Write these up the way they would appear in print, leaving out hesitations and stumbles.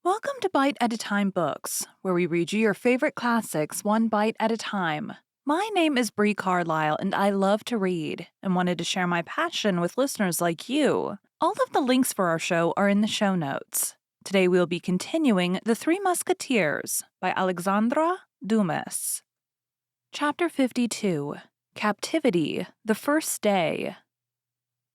Welcome to Bite at a Time Books, where we read you your favorite classics one bite at a time. My name is Bree Carlile, and I love to read, and wanted to share my passion with listeners like you. All of the links for our show are in the show notes. Today we'll be continuing The Three Musketeers by Alexandre Dumas. Chapter 52, Captivity, the First Day.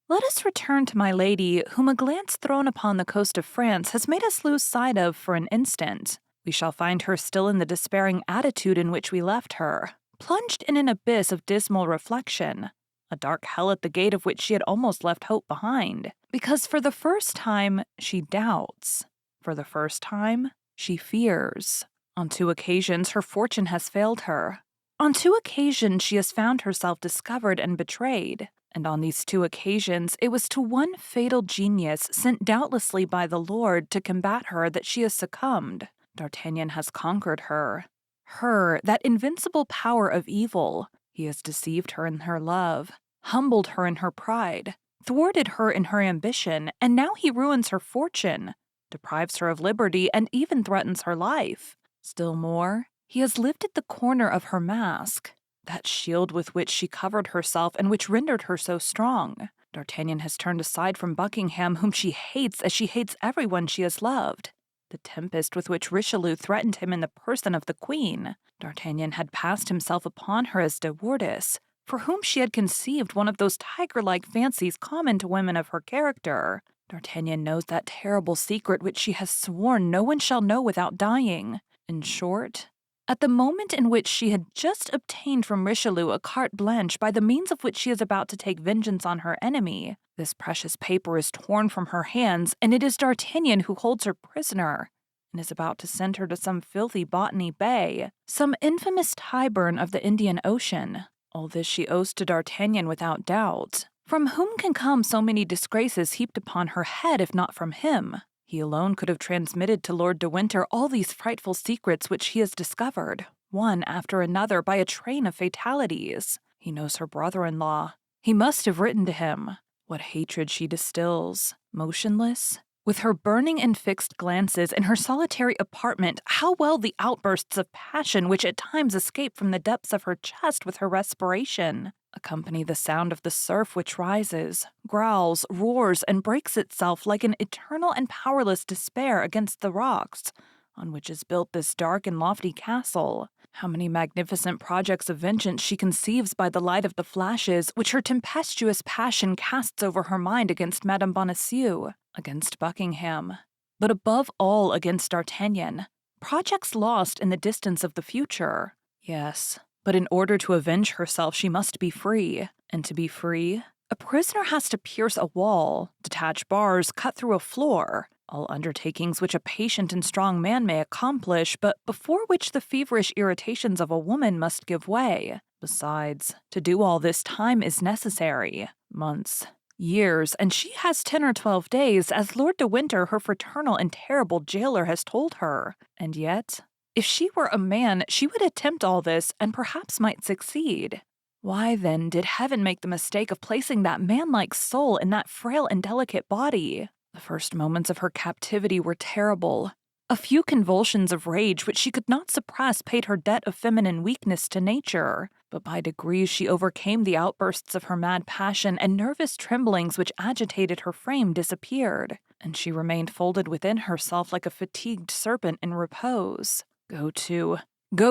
Let us return to my lady, whom a glance thrown upon the coast of France has made us lose sight of for an instant. We shall find her still in the despairing attitude in which we left her, plunged in an abyss of dismal reflection, a dark hell at the gate of which she had almost left hope behind, because for the first time she doubts. For the first time, she fears. On 2 occasions her fortune has failed her. On 2 occasions she has found herself discovered and betrayed. And on these 2 occasions, it was to one fatal genius sent doubtlessly by the Lord to combat her that she has succumbed. D'Artagnan has conquered her. Her, that invincible power of evil. He has deceived her in her love, humbled her in her pride, thwarted her in her ambition, and now he ruins her fortune, deprives her of liberty, and even threatens her life. Still more, he has lifted the corner of her mask, that shield with which she covered herself and which rendered her so strong. D'Artagnan has turned aside from Buckingham, whom she hates as she hates everyone she has loved. The tempest with which Richelieu threatened him in the person of the Queen. D'Artagnan had passed himself upon her as De Wardes, for whom she had conceived one of those tiger-like fancies common to women of her character. D'Artagnan knows that terrible secret which she has sworn no one shall know without dying. In short, at the moment in which she had just obtained from Richelieu a carte blanche by the means of which she is about to take vengeance on her enemy, this precious paper is torn from her hands, and it is D'Artagnan who holds her prisoner, and is about to send her to some filthy Botany Bay, some infamous Tyburn of the Indian Ocean. All this she owes to D'Artagnan without doubt. From whom can come so many disgraces heaped upon her head if not from him? He alone could have transmitted to Lord de Winter all these frightful secrets which he has discovered, one after another by a train of fatalities. He knows her brother-in-law. He must have written to him. What hatred she distills. Motionless, with her burning and fixed glances in her solitary apartment, how well the outbursts of passion which at times escape from the depths of her chest with her respiration accompany the sound of the surf which rises, growls, roars, and breaks itself like an eternal and powerless despair against the rocks on which is built this dark and lofty castle. How many magnificent projects of vengeance she conceives by the light of the flashes which her tempestuous passion casts over her mind against Madame Bonacieux, against Buckingham, but above all against D'Artagnan. Projects lost in the distance of the future. Yes, but in order to avenge herself she must be free, and to be free, a prisoner has to pierce a wall, detach bars, cut through a floor, all undertakings which a patient and strong man may accomplish, but before which the feverish irritations of a woman must give way. Besides, to do all this time is necessary. Months, years, and she has 10 or 12 days, as Lord de Winter, her fraternal and terrible jailer, has told her. And yet, if she were a man, she would attempt all this and perhaps might succeed. Why, then, did heaven make the mistake of placing that man-like soul in that frail and delicate body? The first moments of her captivity were terrible. A few convulsions of rage which she could not suppress paid her debt of feminine weakness to nature, but by degrees she overcame the outbursts of her mad passion, and nervous tremblings which agitated her frame disappeared, and she remained folded within herself like a fatigued serpent in repose. Go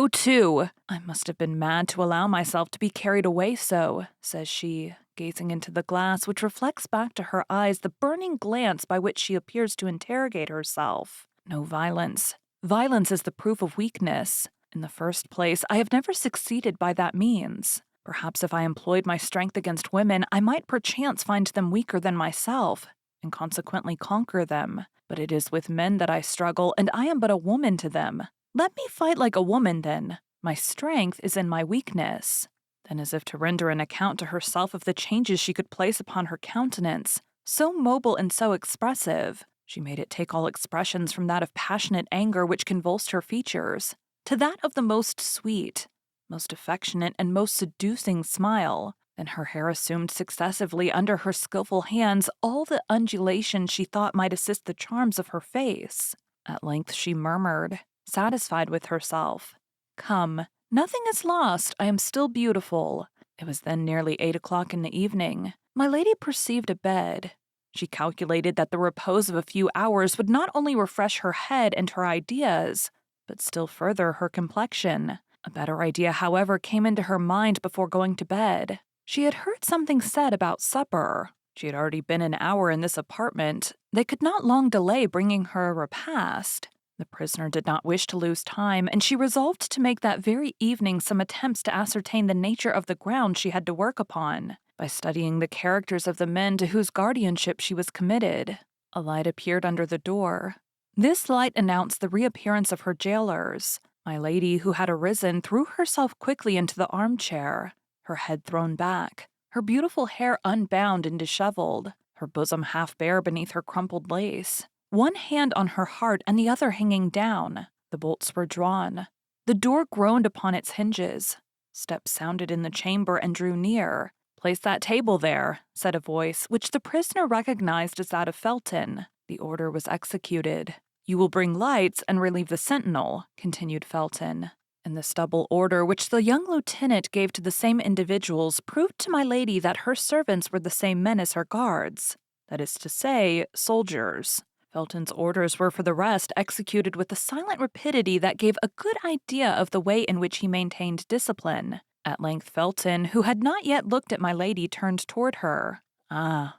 to! I must have been mad to allow myself to be carried away so, says she, gazing into the glass which reflects back to her eyes the burning glance by which she appears to interrogate herself. No violence. Violence is the proof of weakness. In the first place, I have never succeeded by that means. Perhaps if I employed my strength against women, I might perchance find them weaker than myself, and consequently conquer them. But it is with men that I struggle, and I am but a woman to them. Let me fight like a woman, then. My strength is in my weakness. Then, as if to render an account to herself of the changes she could place upon her countenance, so mobile and so expressive, she made it take all expressions from that of passionate anger which convulsed her features, to that of the most sweet, most affectionate, and most seducing smile. Then her hair assumed successively under her skillful hands all the undulations she thought might assist the charms of her face. At length she murmured, satisfied with herself. "Come, nothing is lost. I am still beautiful." It was then nearly 8 o'clock in the evening. My lady perceived a bed. She calculated that the repose of a few hours would not only refresh her head and her ideas, but still further her complexion. A better idea, however, came into her mind before going to bed. She had heard something said about supper. She had already been an hour in this apartment. They could not long delay bringing her a repast. The prisoner did not wish to lose time, and she resolved to make that very evening some attempts to ascertain the nature of the ground she had to work upon, by studying the characters of the men to whose guardianship she was committed. A light appeared under the door. This light announced the reappearance of her jailers. My lady, who had arisen, threw herself quickly into the armchair, her head thrown back, her beautiful hair unbound and disheveled, her bosom half bare beneath her crumpled lace, one hand on her heart and the other hanging down. The bolts were drawn. The door groaned upon its hinges. Steps sounded in the chamber and drew near. "Place that table there," said a voice, which the prisoner recognized as that of Felton. The order was executed. "You will bring lights and relieve the sentinel," continued Felton. And the double order which the young lieutenant gave to the same individuals proved to my lady that her servants were the same men as her guards, that is to say, soldiers. Felton's orders were for the rest executed with a silent rapidity that gave a good idea of the way in which he maintained discipline. At length Felton, who had not yet looked at my lady, turned toward her. Ah,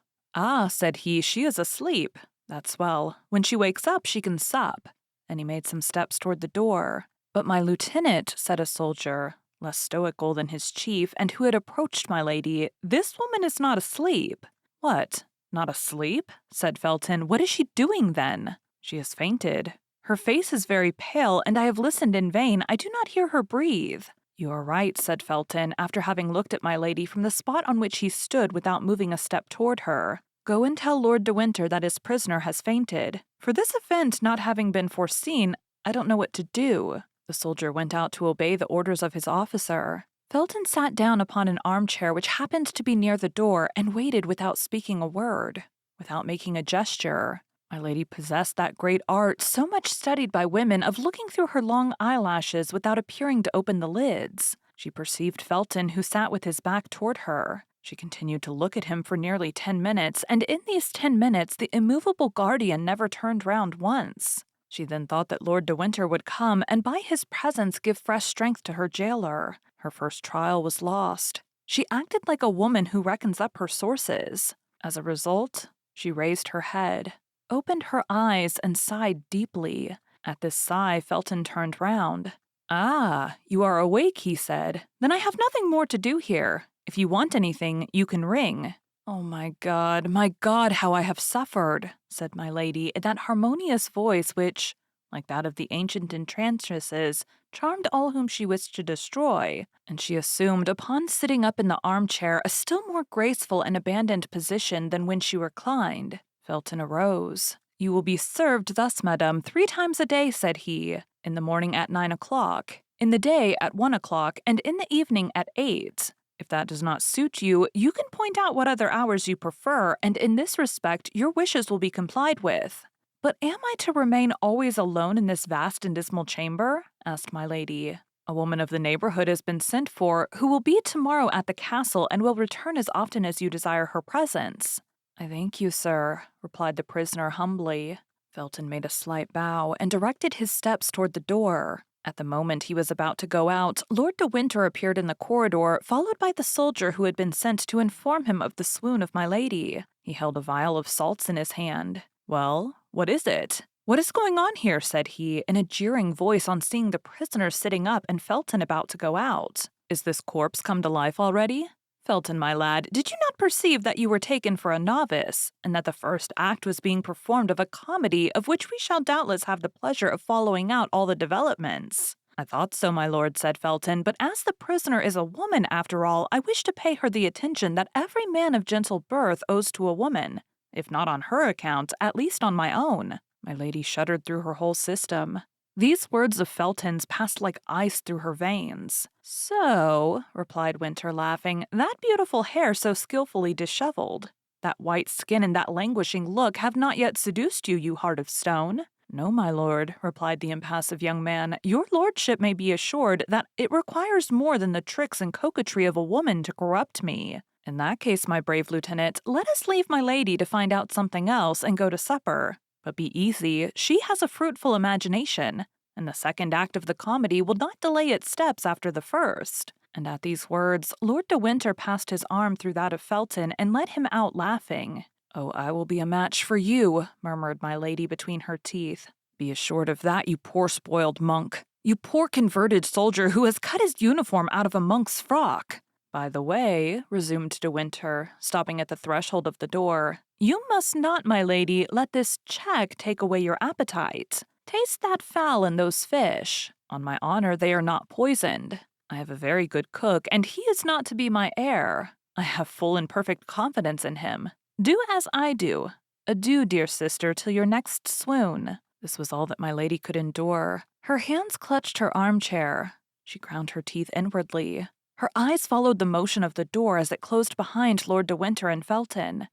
said he, "she is asleep. That's well. When she wakes up, she can sup." And he made some steps toward the door. "But my lieutenant," said a soldier, less stoical than his chief, and who had approached my lady, "this woman is not asleep." "What? Not asleep?" said Felton. "What is she doing, then?" "She has fainted. Her face is very pale, and I have listened in vain. I do not hear her breathe." "You are right," said Felton, after having looked at my lady from the spot on which he stood without moving a step toward her. "Go and tell Lord de Winter that his prisoner has fainted. For this event not having been foreseen, I don't know what to do." The soldier went out to obey the orders of his officer. Felton sat down upon an armchair which happened to be near the door and waited without speaking a word, without making a gesture. My lady possessed that great art, so much studied by women, of looking through her long eyelashes without appearing to open the lids. She perceived Felton, who sat with his back toward her. She continued to look at him for nearly 10 minutes, and in these 10 minutes the immovable guardian never turned round once. She then thought that Lord de Winter would come, and by his presence give fresh strength to her jailer. Her first trial was lost. She acted like a woman who reckons up her sources. As a result, she raised her head, opened her eyes, and sighed deeply. At this sigh, Felton turned round. "Ah, you are awake," he said. "Then I have nothing more to do here. If you want anything, you can ring." "Oh, my God, how I have suffered," said my lady, in that harmonious voice which, like that of the ancient enchantresses, charmed all whom she wished to destroy, and she assumed, upon sitting up in the armchair, a still more graceful and abandoned position than when she reclined. Felton arose. "You will be served thus, madame, 3 times a day," said he. "In the morning at 9 o'clock, in the day at 1 o'clock, and in the evening at 8. If that does not suit you, you can point out what other hours you prefer, and in this respect your wishes will be complied with." "But am I to remain always alone in this vast and dismal chamber?" asked my lady. "A woman of the neighborhood has been sent for, who will be tomorrow at the castle and will return as often as you desire her presence." "I thank you, sir," replied the prisoner humbly. Felton made a slight bow and directed his steps toward the door. At the moment he was about to go out, Lord de Winter appeared in the corridor, followed by the soldier who had been sent to inform him of the swoon of my lady. He held a vial of salts in his hand. "Well, what is it? What is going on here?" said he, in a jeering voice on seeing the prisoner sitting up and Felton about to go out. "Is this corpse come to life already? Felton, my lad, did you not perceive that you were taken for a novice, and that the first act was being performed of a comedy of which we shall doubtless have the pleasure of following out all the developments?" "I thought so, my lord," said Felton, "but as the prisoner is a woman after all, I wish to pay her the attention that every man of gentle birth owes to a woman, if not on her account, at least on my own." My lady shuddered through her whole system. These words of Felton's passed like ice through her veins. "So," replied Winter, laughing, "that beautiful hair so skillfully disheveled, that white skin and that languishing look have not yet seduced you, you heart of stone? "No, my lord," replied the impassive young man. "Your lordship may be assured that it requires more than the tricks and coquetry of a woman to corrupt me. In that case, my brave lieutenant, let us leave my lady to find out something else and go to supper. But be easy, she has a fruitful imagination, and the second act of the comedy will not delay its steps after the first." And at these words, Lord de Winter passed his arm through that of Felton and led him out laughing. "Oh, I will be a match for you," murmured my lady between her teeth. "Be assured of that, you poor spoiled monk. You poor converted soldier who has cut his uniform out of a monk's frock. By the way," resumed de Winter, stopping at the threshold of the door, "you must not, my lady, let this check take away your appetite. Taste that fowl and those fish. On my honor, they are not poisoned. I have a very good cook, and he is not to be my heir. I have full and perfect confidence in him. Do as I do. Adieu, dear sister, till your next swoon." This was all that my lady could endure. Her hands clutched her armchair. She ground her teeth inwardly. Her eyes followed the motion of the door as it closed behind Lord de Winter and Felton.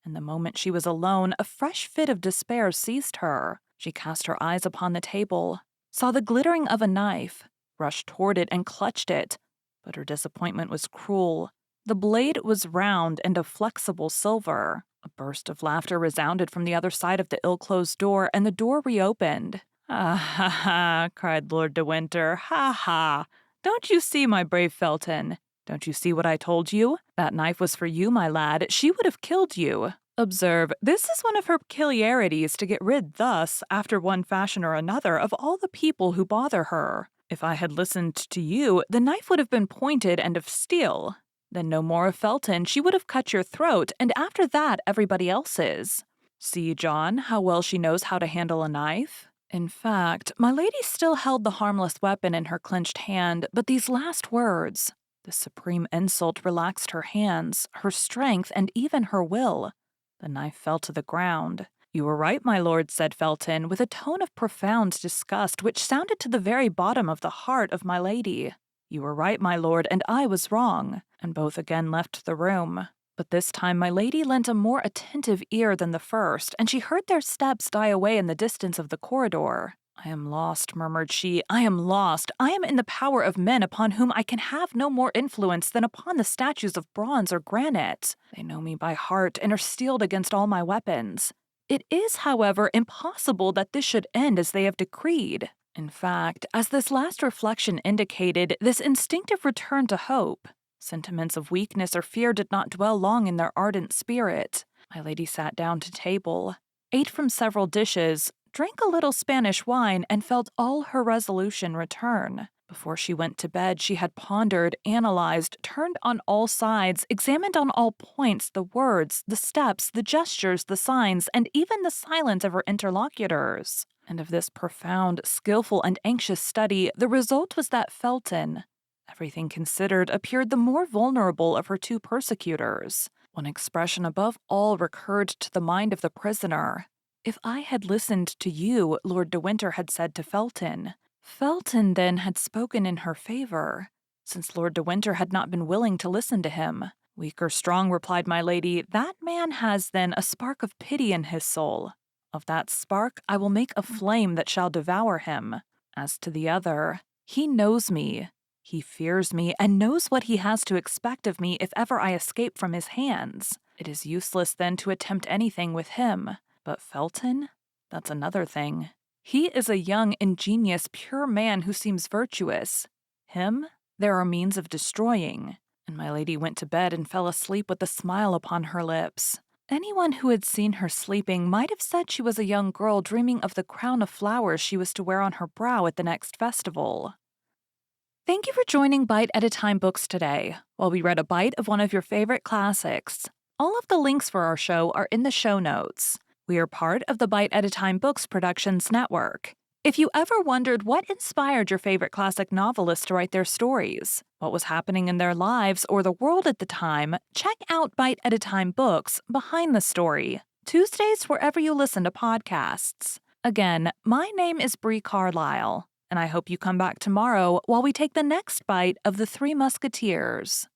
And the moment she was alone, a fresh fit of despair seized her. She cast her eyes upon the table, saw the glittering of a knife, rushed toward it and clutched it. But her disappointment was cruel. The blade was round and of flexible silver. A burst of laughter resounded from the other side of the ill-closed door, and the door reopened. "Ah, ha, ha!" cried Lord de Winter. "Ha, ha! Don't you see, my brave Felton? Don't you see what I told you? That knife was for you, my lad. She would have killed you. Observe, this is one of her peculiarities to get rid thus, after one fashion or another, of all the people who bother her. If I had listened to you, the knife would have been pointed and of steel. Then no more of Felton, she would have cut your throat, and after that everybody else's. See, John, how well she knows how to handle a knife?" In fact, my lady still held the harmless weapon in her clenched hand, but these last words, the supreme insult, relaxed her hands, her strength, and even her will. The knife fell to the ground. "You were right, my lord," said Felton, with a tone of profound disgust which sounded to the very bottom of the heart of my lady. "You were right, my lord, and I was wrong." And both again left the room. But this time my lady lent a more attentive ear than the first, and she heard their steps die away in the distance of the corridor. "I am lost," murmured she. "I am lost. I am in the power of men upon whom I can have no more influence than upon the statues of bronze or granite. They know me by heart and are steeled against all my weapons. It is, however, impossible that this should end as they have decreed." In fact, as this last reflection indicated, this instinctive return to hope. Sentiments of weakness or fear did not dwell long in their ardent spirit. My lady sat down to table, ate from several dishes, drank a little Spanish wine, and felt all her resolution return. Before she went to bed, she had pondered, analyzed, turned on all sides, examined on all points the words, the steps, the gestures, the signs, and even the silence of her interlocutors. And of this profound, skillful, and anxious study, the result was that Felton, everything considered, appeared the more vulnerable of her two persecutors. One expression above all recurred to the mind of the prisoner. "If I had listened to you," Lord de Winter had said to Felton. Felton, then, had spoken in her favor, since Lord de Winter had not been willing to listen to him. "Weak or strong," replied my lady, "that man has, then, a spark of pity in his soul. Of that spark I will make a flame that shall devour him. As to the other, he knows me. He fears me, and knows what he has to expect of me if ever I escape from his hands. It is useless, then, to attempt anything with him. But Felton? That's another thing. He is a young, ingenious, pure man who seems virtuous. Him there are means of destroying." And my lady went to bed and fell asleep with a smile upon her lips. Anyone who had seen her sleeping might have said she was a young girl dreaming of the crown of flowers she was to wear on her brow at the next festival. Thank you for joining Bite at a Time Books today, while we read a bite of one of your favorite classics. All of the links for our show are in the show notes. We are part of the Bite at a Time Books Productions Network. If you ever wondered what inspired your favorite classic novelists to write their stories, what was happening in their lives or the world at the time, check out Bite at a Time Books Behind the Story, Tuesdays wherever you listen to podcasts. Again, my name is Bree Carlile, and I hope you come back tomorrow while we take the next bite of the Three Musketeers.